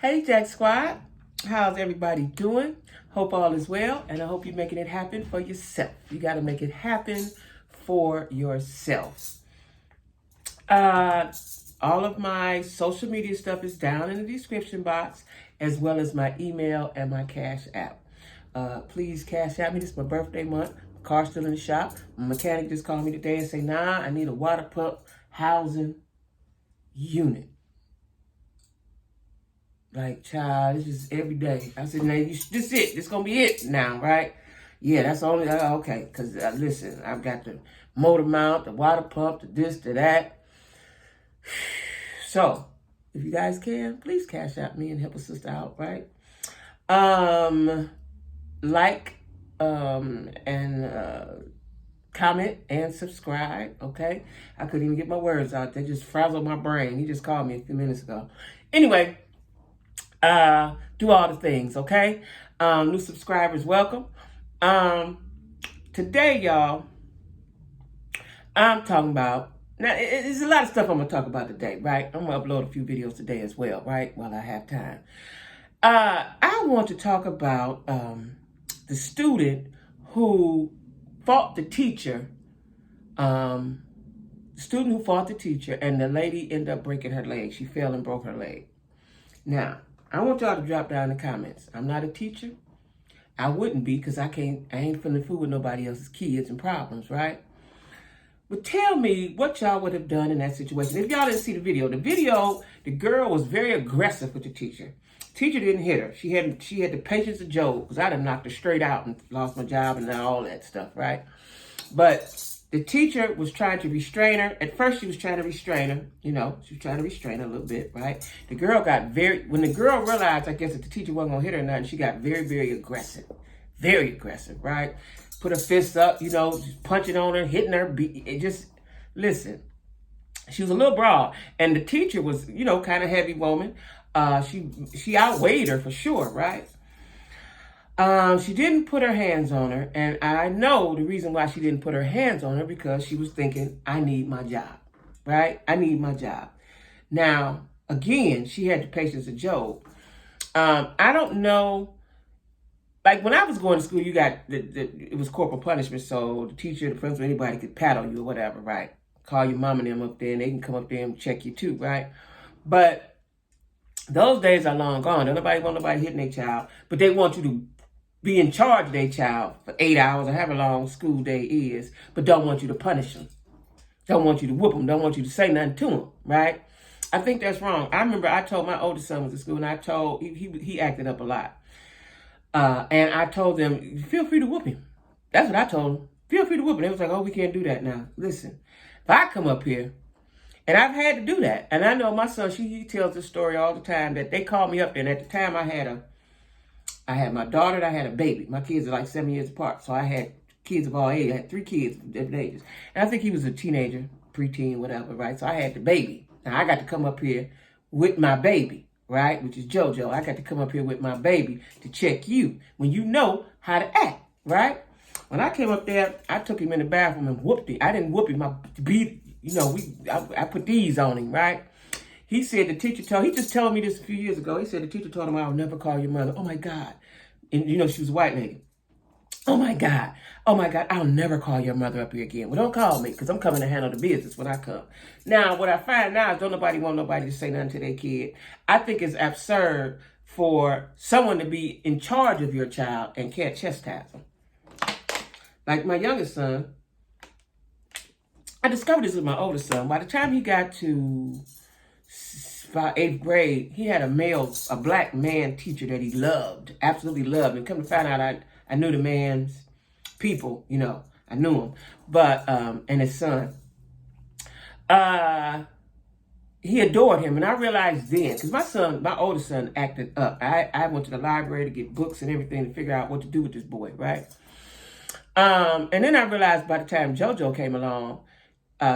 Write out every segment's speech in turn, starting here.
Hey Jack Squad, how's everybody doing? Hope all is well, and I hope you're making it happen for yourself. You got to make it happen for yourself. All of my social media stuff is down in the description box, as well as my email and my Cash App. Please Cash App me. This is my birthday month. My car's still in the shop. My mechanic just called me today and say, nah, I need a water pump housing unit. Like, child, it's just every day. I said, now, this it. This going to be it now, right? Yeah, that's only, okay. Because, listen, I've got the motor mount, the water pump, the this, the that. So, if you guys can, please Cash App me and help a sister out, right? Like, and comment and subscribe, okay? I couldn't even get my words out. They just frazzled my brain. He just called me a few minutes ago. Anyway, do all the things, okay? New subscribers, welcome. Today, y'all, I'm talking about, now, there's a lot of stuff I'm going to talk about today, right? I'm going to upload a few videos today as well, right? While I have time. I want to talk about the student who fought the teacher, and the lady ended up breaking her leg. She fell and broke her leg. Now, I want y'all to drop down in the comments. I'm not a teacher. I wouldn't be because I ain't finna fool with nobody else's kids and problems, right? But tell me what y'all would have done in that situation. If y'all didn't see the video, the girl was very aggressive with the teacher. Teacher didn't hit her. She had the patience of Job, because I'd have knocked her straight out and lost my job and all that stuff, right? But the teacher was trying to restrain her. At first, she was trying to restrain her. You know, she was trying to restrain her a little bit, right? The girl got when the girl realized, I guess, that the teacher wasn't going to hit her or nothing, she got very, very aggressive. Very aggressive, right? Put her fists up, you know, just punching on her, hitting her. Listen, she was a little broad. And the teacher was, you know, kind of heavy woman. She outweighed her for sure, right? She didn't put her hands on her, and I know the reason why she didn't put her hands on her, because she was thinking, I need my job, right? I need my job. Now, again, she had the patience of Job. I don't know, like when I was going to school, you got, it was corporal punishment, so the teacher, the principal, anybody could pat on you or whatever, right? Call your mom and them up there, and they can come up there and check you too, right? But those days are long gone. Don't nobody want nobody hitting their child, but they want you to be in charge of their child for 8 hours or however long school day is, but don't want you to punish them. Don't want you to whoop them. Don't want you to say nothing to them, right? I think that's wrong. I remember I told my oldest son was at school, and I told, he acted up a lot. And I told them, feel free to whoop him. That's what I told them. Feel free to whoop him. They was like, oh, we can't do that now. Listen, if I come up here, and I've had to do that, and I know my son, he tells this story all the time, that they called me up there, and at the time I had my daughter and I had a baby. My kids are like 7 years apart, so I had kids of all ages. I had 3 kids of different ages. And I think he was a teenager, preteen, whatever, right? So I had the baby. Now I got to come up here with my baby, right? Which is JoJo. I got to come up here with my baby to check you when you know how to act, right? When I came up there, I took him in the bathroom and whooped him. I didn't whoop him. I put these on him, right? He said the teacher he just told me this a few years ago. He said the teacher told him, I'll never call your mother. Oh my God. And you know, she was a white lady. Oh my God, I'll never call your mother up here again. Well, don't call me, because I'm coming to handle the business when I come. Now, what I find now is don't nobody want nobody to say nothing to their kid. I think it's absurd for someone to be in charge of your child and can't chastise them. Like my youngest son, I discovered this with my oldest son. By the time he got to about 8th grade, he had a black man teacher that he loved, absolutely loved. And come to find out, I knew the man's people, you know, I knew him. But, and his son, he adored him. And I realized then, because my oldest son acted up. I went to the library to get books and everything to figure out what to do with this boy, right? And then I realized by the time JoJo came along,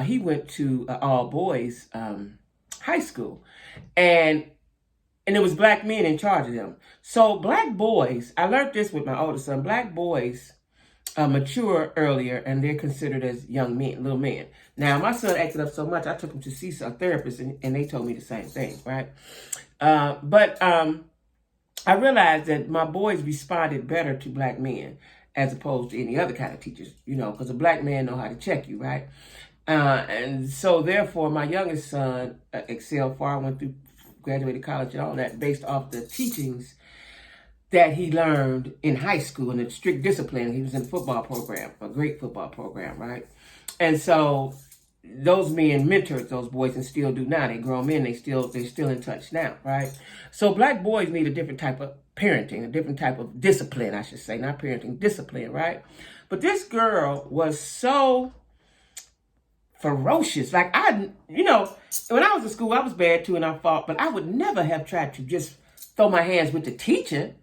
he went to all boys high school, and it was black men in charge of them. So black boys, I learned this with my oldest son, black boys mature earlier, and they're considered as young men, little men. Now, my son acted up so much, I took him to see a therapist, and they told me the same thing, right? But I realized that my boys responded better to black men as opposed to any other kind of teachers, because a black man know how to check you, right? And so therefore, my youngest son excelled far, went through, graduated college and all that based off the teachings that he learned in high school in a strict discipline. He was in a football program, a great football program, right? And so those men mentored those boys and still do now. They grown men, they're still in touch now, right? So black boys need a different type of parenting, a different type of discipline, I should say, not parenting, discipline, right? But this girl was so ferocious. Like when I was in school, I was bad too and I fought, but I would never have tried to just throw my hands with the teacher.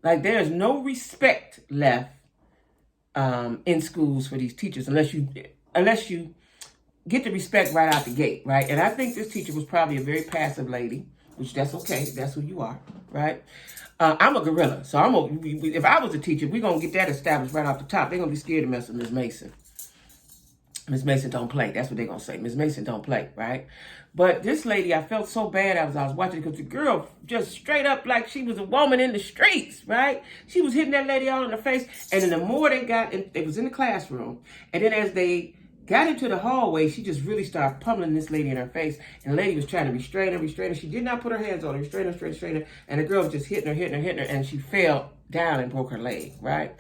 Like there's no respect left in schools for these teachers unless you get the respect right out the gate, right? And I think this teacher was probably a very passive lady, which that's okay. That's who you are, right? I'm a gorilla, so if I was a teacher, we're gonna get that established right off the top. They're gonna be scared to mess with Ms. Mason. Ms. Mason don't play. That's what they're gonna say. Ms. Mason don't play, right? But this lady, I felt so bad as I was watching because the girl just straight up like she was a woman in the streets, right? She was hitting that lady all in the face. And then the more they got, it was in the classroom. And then as they got into the hallway, she just really started pummeling this lady in her face. And the lady was trying to restrain her. She did not put her hands on her, restrain her. And the girl was just hitting her. And she fell down and broke her leg, right?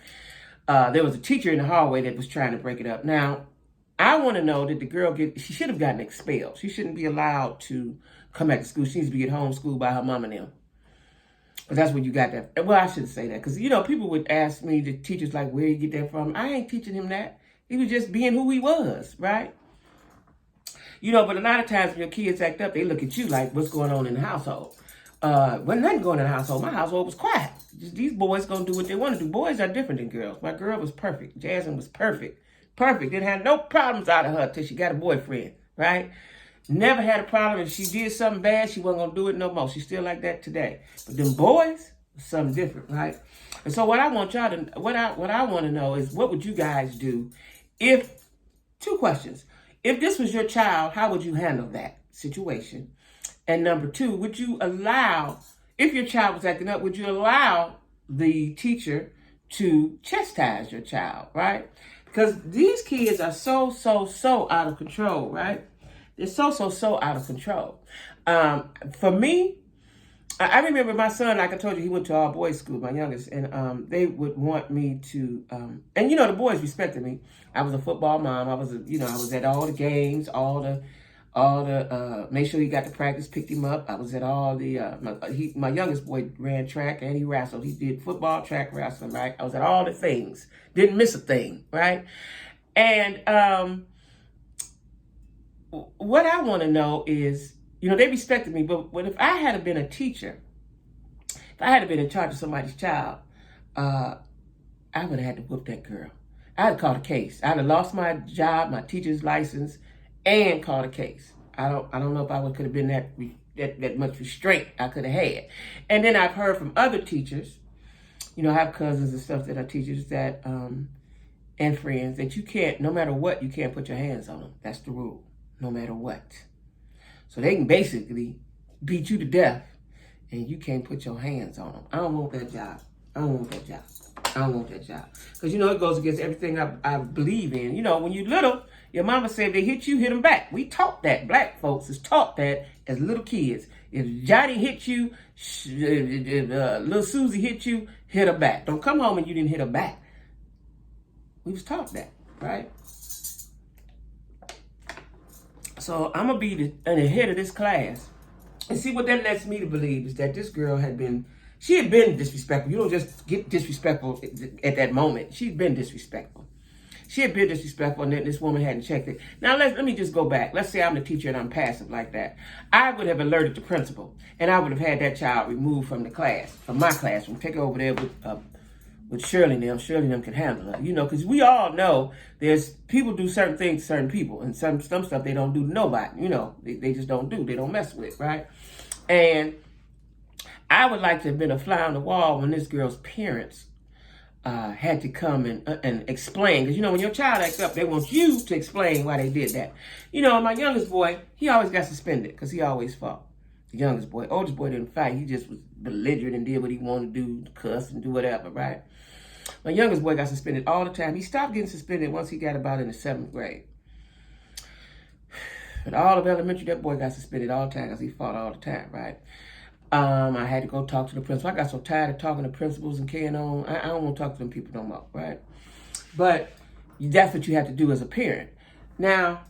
There was a teacher in the hallway that was trying to break it up. Now, I want to know that the girl she should have gotten expelled. She shouldn't be allowed to come back to school. She needs to be at homeschooled by her mom and them. But that's where you got that. Well, I shouldn't say that. Because, people would ask me, the teachers, like, where you get that from? I ain't teaching him that. He was just being who he was, right? But a lot of times when your kids act up, they look at you like, what's going on in the household? Wasn't nothing going in the household. My household was quiet. These boys going to do what they want to do. Boys are different than girls. My girl was perfect. Jasmine was perfect. Didn't have no problems out of her till she got a boyfriend, right? Never had a problem. If she did something bad, she wasn't going to do it no more. She's still like that today. But them boys, something different, right? And so what I want y'all to, what I want to know is, what would you guys do if, two questions. If this was your child, how would you handle that situation? And number two, would you allow, if your child was acting up, would you allow the teacher to chastise your child, right? Because these kids are so out of control, right? They're so out of control. For me, I remember my son, like I told you, he went to all boys school, my youngest, and they would want me to, and the boys respected me. I was a football mom. I was at all the games, make sure he got to practice, picked him up. I was at all the, my youngest boy ran track and he wrestled. He did football, track, wrestling, right? I was at all the things. Didn't miss a thing, right? And what I want to know is, they respected me, but if I had been a teacher, if I had been in charge of somebody's child, I would have had to whoop that girl. I'd have called a case. I'd have lost my job, my teacher's license, and called a case. I don't know if I could have been that much restraint I could have had. And then I've heard from other teachers, I have cousins and stuff that are teachers that and friends that you can't, no matter what, you can't put your hands on them. That's the rule, no matter what. So they can basically beat you to death and you can't put your hands on them. I don't want that job. Because, it goes against everything I believe in. When you're little, your mama said if they hit you, hit them back. We taught that. Black folks is taught that as little kids. If Johnny hit you, little Susie hit you, hit her back. Don't come home and you didn't hit her back. We was taught that, right? So I'm going to be the head of this class. And see, what that lets me to believe is that this girl had been disrespectful. You don't just get disrespectful at that moment. She'd been disrespectful. She had been disrespectful, and then this woman hadn't checked it. Now, let me just go back. Let's say I'm the teacher and I'm passive like that. I would have alerted the principal, and I would have had that child removed from the class, from my classroom, take her over there with Shirley and them. Shirley and them can handle her, because we all know there's people do certain things to certain people, and some stuff they don't do to nobody. They just don't do. They don't mess with, right? And I would like to have been a fly on the wall when this girl's parents had to come and explain. Because, when your child acts up, they want you to explain why they did that. My youngest boy, he always got suspended because he always fought. The youngest boy. Oldest boy didn't fight. He just was belligerent and did what he wanted to do, cuss and do whatever, right? My youngest boy got suspended all the time. He stopped getting suspended once he got about in the 7th grade. But all of elementary, that boy got suspended all the time because he fought all the time, right? I had to go talk to the principal. I got so tired of talking to principals and carrying on. I don't want to talk to them people no more, right? But that's what you have to do as a parent. Now,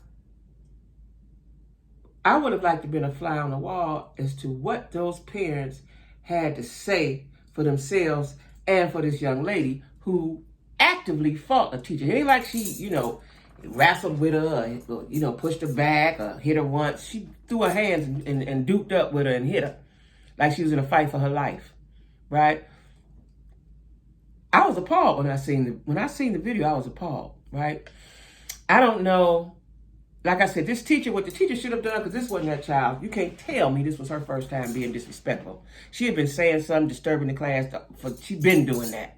I would have liked to have been a fly on the wall as to what those parents had to say for themselves and for this young lady who actively fought a teacher. It ain't like she, wrestled with her or, pushed her back or hit her once. She threw her hands and duped up with her and hit her like she was in a fight for her life, right? I was appalled when I seen the video. I was appalled, right? I don't know. Like I said, this teacher, what the teacher should have done, because this wasn't that child. You can't tell me this was her first time being disrespectful. She had been saying something disturbing the class. She'd been doing that.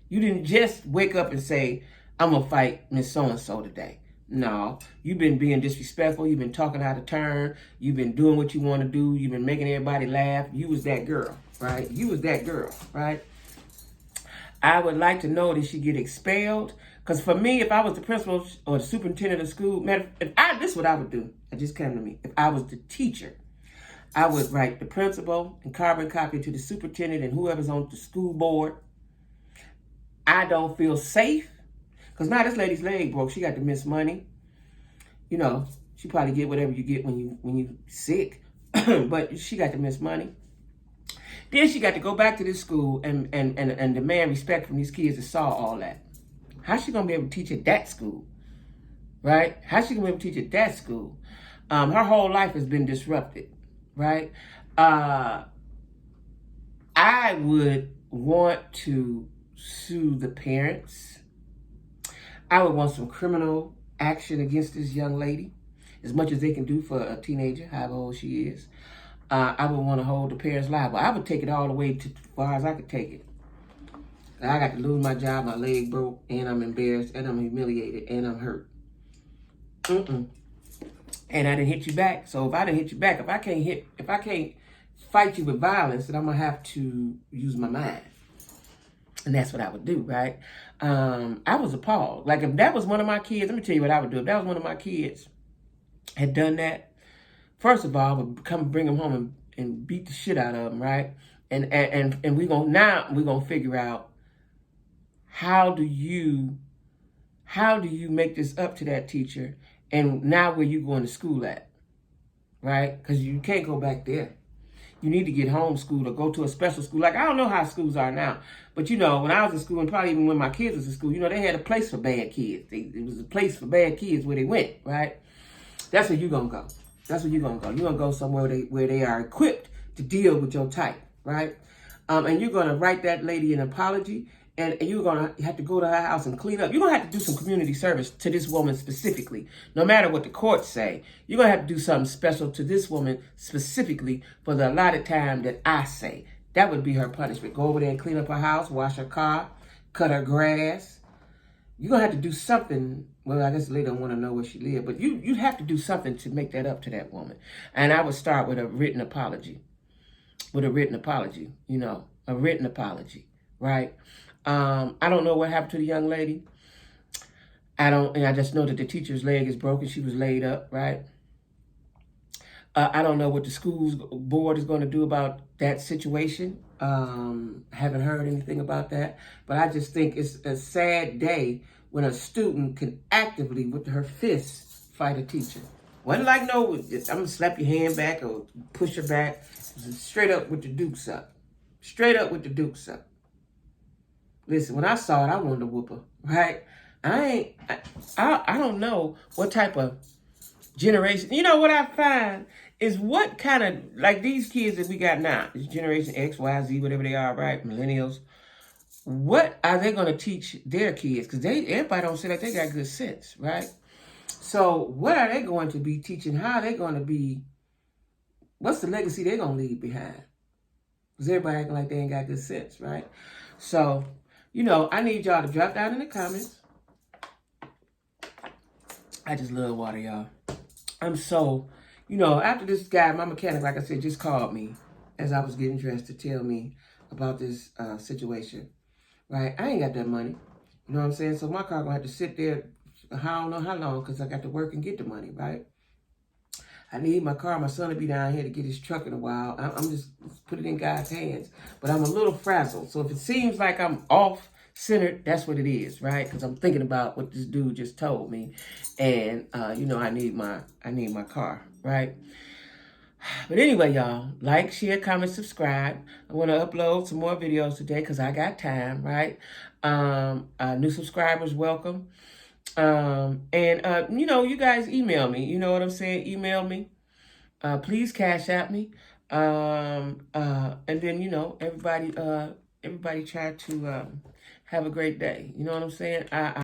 You didn't just wake up and say, I'm going to fight Miss So-and-so today. No, you've been being disrespectful. You've been talking out of turn. You've been doing what you want to do. You've been making everybody laugh. You was that girl, right? You was that girl, right? I would like to know, did she get expelled? Because for me, if I was the principal or the superintendent of school, this is what I would do. It just came to me. If I was the teacher, I would write the principal and carbon copy to the superintendent and whoever's on the school board. I don't feel safe. Because now this lady's leg broke. She got to miss money. She probably get whatever you get when you sick. But she got to miss money. Then she got to go back to this school and demand respect from these kids that saw all that. How's she going to be able to teach at that school? Right? How's she going to be able to teach at that school? Her whole life has been disrupted. Right? I would want to sue the parents. I would want some criminal action against this young lady, as much as they can do for a teenager, however old she is. I would want to hold the parents liable. I would take it all the way to as far as I could take it. I got to lose my job, my leg broke, and I'm embarrassed, and I'm humiliated, and I'm hurt. And I didn't hit you back. So if I didn't hit you back, if I can't fight you with violence, then I'm gonna have to use my mind. And that's what I would do, right? I was appalled. Like if that was one of my kids, let me tell you what I would do. If that was one of my kids had done that, first of all, I would come bring them home and beat the shit out of them, right? And we're gonna figure out how do you make this up to that teacher, and now where you going to school at, right? Because you can't go back there. You need to get homeschooled or go to a special school. Like, I don't know how schools are now. But, when I was in school, and probably even when my kids was in school, they had a place for bad kids. It was a place for bad kids where they went, right? That's where you're going to go. That's where you're going to go. You're going to go somewhere where they are equipped to deal with your type, right? And you're going to write that lady an apology, and you're going to have to go to her house and clean up. You're going to have to do some community service to this woman specifically. No matter what the courts say, you're going to have to do something special to this woman specifically for the allotted time that I say. That would be her punishment. Go over there and clean up her house, wash her car, cut her grass. You're going to have to do something. Well, I guess the lady don't want to know where she lived, but you'd have to do something to make that up to that woman. And I would start with a written apology. A written apology, right? I don't know what happened to the young lady. I just know that the teacher's leg is broken. She was laid up, right? I don't know what the school's board is going to do about that situation. Haven't heard anything about that. But I just think it's a sad day when a student can actively, with her fists, fight a teacher. Wasn't like, no, I'm going to slap your hand back or push her back. Straight up with the dukes up. Straight up with the dukes up. Listen, when I saw it, I wanted to whoop her, right? I don't know what type of generation. What I find is what kind of, like these kids that we got now, this generation X, Y, Z, whatever they are, right? Millennials. What are they going to teach their kids? Because everybody don't say that they got good sense, right? So what are they going to be teaching? How are they going to be, what's the legacy they're going to leave behind? Because everybody acting like they ain't got good sense, right? So, I need y'all to drop down in the comments. I just love water, y'all. I'm so you know, after this guy, my mechanic, like I said, just called me as I was getting dressed to tell me about this situation, right? I ain't got that money. You know what I'm saying? So my car gonna have to sit there, I don't know how long, because I got to work and get the money, right? I need my car. My son will be down here to get his truck in a while. I'm just put it in God's hands. But I'm a little frazzled. So if it seems like I'm off centered, that's what it is, right? Because I'm thinking about what this dude just told me, and you know, I need my car, right? But anyway, y'all, like, share, comment, subscribe. I want to upload some more videos today because I got time, right? New subscribers, welcome. You know, you guys email me. You know what I'm saying? Email me. Please cash at me. And then, you know, everybody try to have a great day. You know what I'm saying?